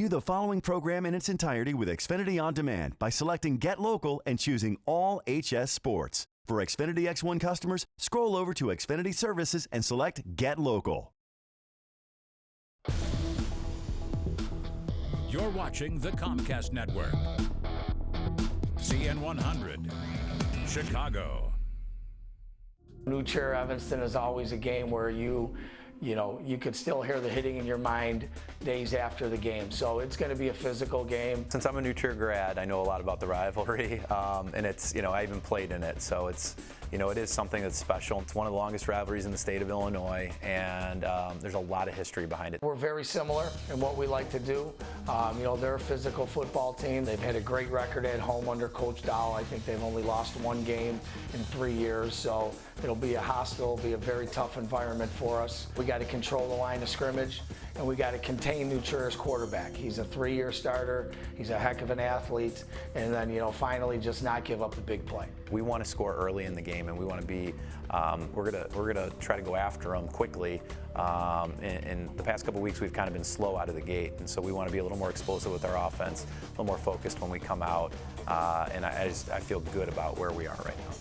View the following program in its entirety with Xfinity On Demand by selecting Get Local and choosing All HS Sports. For Xfinity X1 customers, scroll over to Xfinity Services and select Get Local. You're watching the Comcast Network. CN100, Chicago. New Chair Evanston is always a game where you could still hear the hitting in your mind days after the game. So it's going to be a physical game. Since I'm a New Chair grad, I know a lot about the rivalry, and it's, I even played in it. So it's, it is something that's special. It's one of the longest rivalries in the state of Illinois, and there's a lot of history behind it. We're very similar in what we like to do. They're a physical football team. They've had a great record at home under Coach Dow. I think they've only lost one game in 3 years. So it'll be a hostile, be a very tough environment for us. We got to control the line of scrimmage, and we got to contain New Chair's quarterback. He's a 3-year starter. He's a heck of an athlete. And then, finally just not give up the big play. We want to score early in the game, and we want to be, we're gonna try to go after them quickly. In the past couple of weeks, we've kind of been slow out of the gate, and so we want to be a little more explosive with our offense, a little more focused when we come out, and I feel good about where we are right now.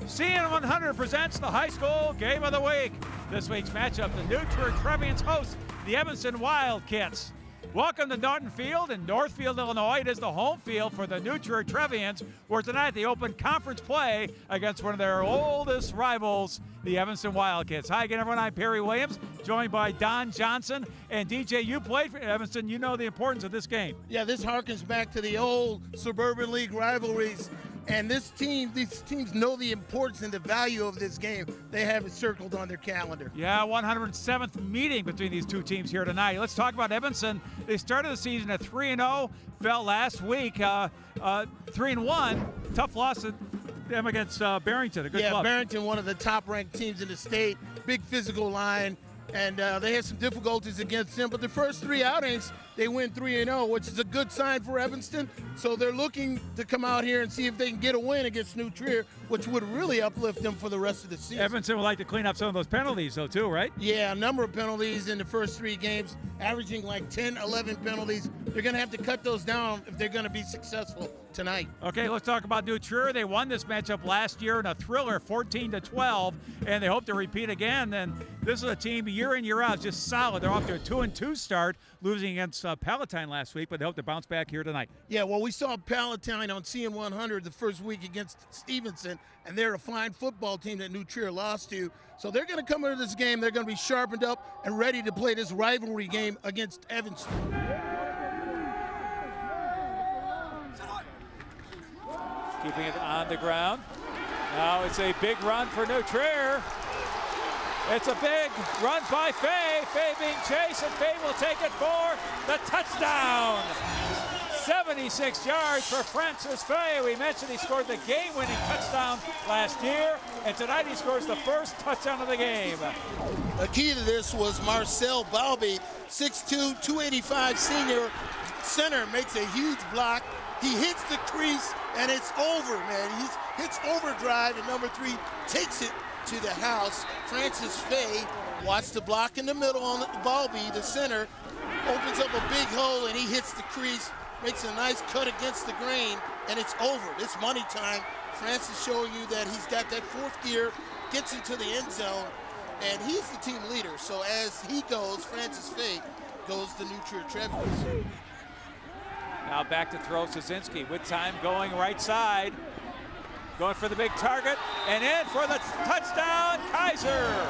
CN100 presents the high school game of the week. This week's matchup, the New Trier Trevians host the Evanston Wildcats. Welcome to Norton Field in Northfield, Illinois. It is the home field for the New Trier Trevians, where tonight they open conference play against one of their oldest rivals, the Evanston Wildcats. Hi again, everyone. I'm Perry Williams, joined by Don Johnson. And DJ, you played for Evanston. You know the importance of this game. Yeah, this harkens back to the old Suburban League rivalries. And these teams know the importance and the value of this game. They have it circled on their calendar. Yeah, 107th meeting between these two teams here tonight. Let's talk about Evanston. They started the season at 3-0, fell last week 3-1. Tough loss to them against Barrington. A good club. Barrington, one of the top-ranked teams in the state. Big physical line, and they had some difficulties against them. But the first 3 outings, they win 3-0, which is a good sign for Evanston. So they're looking to come out here and see if they can get a win against New Trier, which would really uplift them for the rest of the season. Evanston would like to clean up some of those penalties, though, too, right? Yeah, a number of penalties in the first 3 games, averaging like 10, 11 penalties. They're going to have to cut those down if they're going to be successful tonight. Okay, let's talk about New Trier. They won this matchup last year in a thriller, 14-12, and they hope to repeat again. And this is a team year in, year out, just solid. They're off to a 2-2 start, losing against Palatine last week, but they hope to bounce back here tonight. Yeah, well, we saw Palatine on CN100 the first week against Stevenson, and they're a fine football team that New Trier lost to. So they're going to come into this game. They're going to be sharpened up and ready to play this rivalry game against Evanston. Keeping it on the ground. Now it's a big run for New Trier. It's a big run by Fay. Fay being chased, and Fay will take it for the touchdown. 76 yards for Francis Fay. We mentioned he scored the game-winning touchdown last year, and tonight he scores the first touchdown of the game. The key to this was Marcel Balby, 6'2", 285 senior center, makes a huge block. He hits the crease, and it's over, man. He hits overdrive, and number 3 takes it to the house. Francis Fay, watch the block in the middle on Balby, the center, opens up a big hole, and he hits the crease, makes a nice cut against the grain, and it's over. It's money time. Francis showing you that he's got that 4th gear, gets into the end zone, and he's the team leader. So as he goes, Francis Fay goes to New Trier Trevians. Now back to throw, Szynski with time going right side. Going for the big target, and in for the touchdown, Kaiser.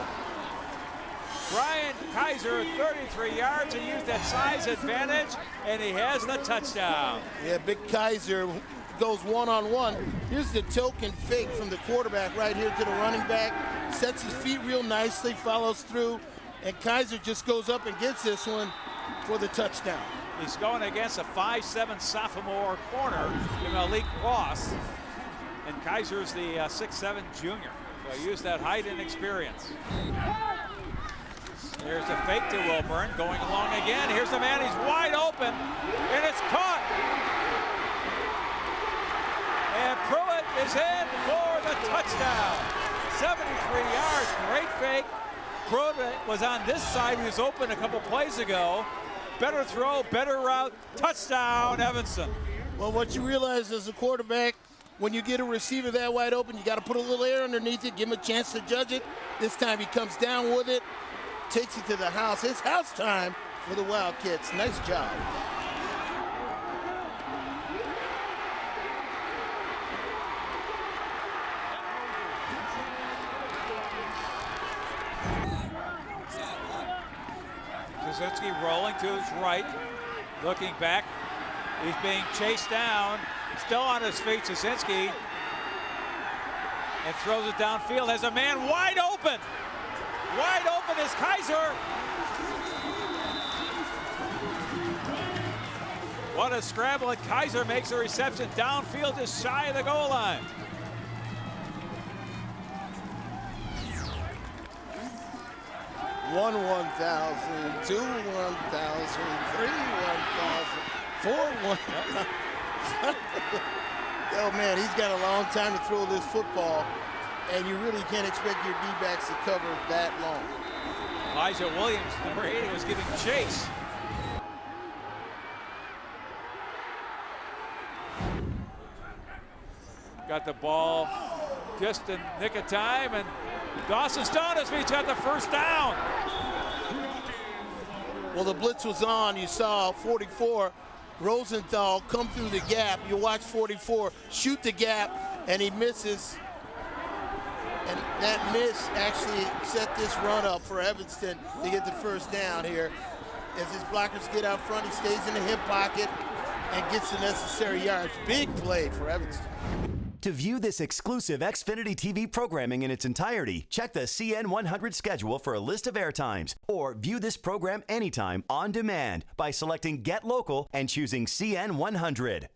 Brian Kaiser, 33 yards, and used that size advantage, and he has the touchdown. Yeah, big Kaiser goes one-on-one. Here's the token fake from the quarterback right here to the running back. Sets his feet real nicely, follows through, and Kaiser just goes up and gets this one for the touchdown. He's going against a 5'7" sophomore corner, Malik Ross. And Kaiser's the 6'7" junior. So he used that height and experience. Here's the fake to Wilburn, going along again. Here's the man, he's wide open, and it's caught. And Pruitt is in for the touchdown. 73 yards, great fake. Pruitt was on this side. He was open a couple plays ago. Better throw, better route, touchdown, Evanston. Well, what you realize as a quarterback, when you get a receiver that wide open, you got to put a little air underneath it, give him a chance to judge it. This time he comes down with it, takes it to the house. It's house time for the Wildcats. Nice job. Krasinski rolling to his right, looking back. He's being chased down, still on his feet, Krasinski, and throws it downfield. Has a man wide open. Wide open is Kaiser. What a scramble, and Kaiser makes a reception downfield just shy of the goal line. One 1,000, two 1,000, three 1,000, four 1,000. Oh man, he's got a long time to throw this football, and you really can't expect your D-backs to cover that long. Elijah Williams, number 80, was giving chase. Got the ball just in nick of time, and Dawson Stone's got the first down. Well, the blitz was on. You saw 44, Rosenthal, come through the gap. You watch 44 shoot the gap, and he misses. And that miss actually set this run up for Evanston to get the first down here. As his blockers get out front, he stays in the hip pocket and gets the necessary yards. Big play for Evanston. To view this exclusive Xfinity TV programming in its entirety, check the CN100 schedule for a list of airtimes, or view this program anytime on demand by selecting Get Local and choosing CN100.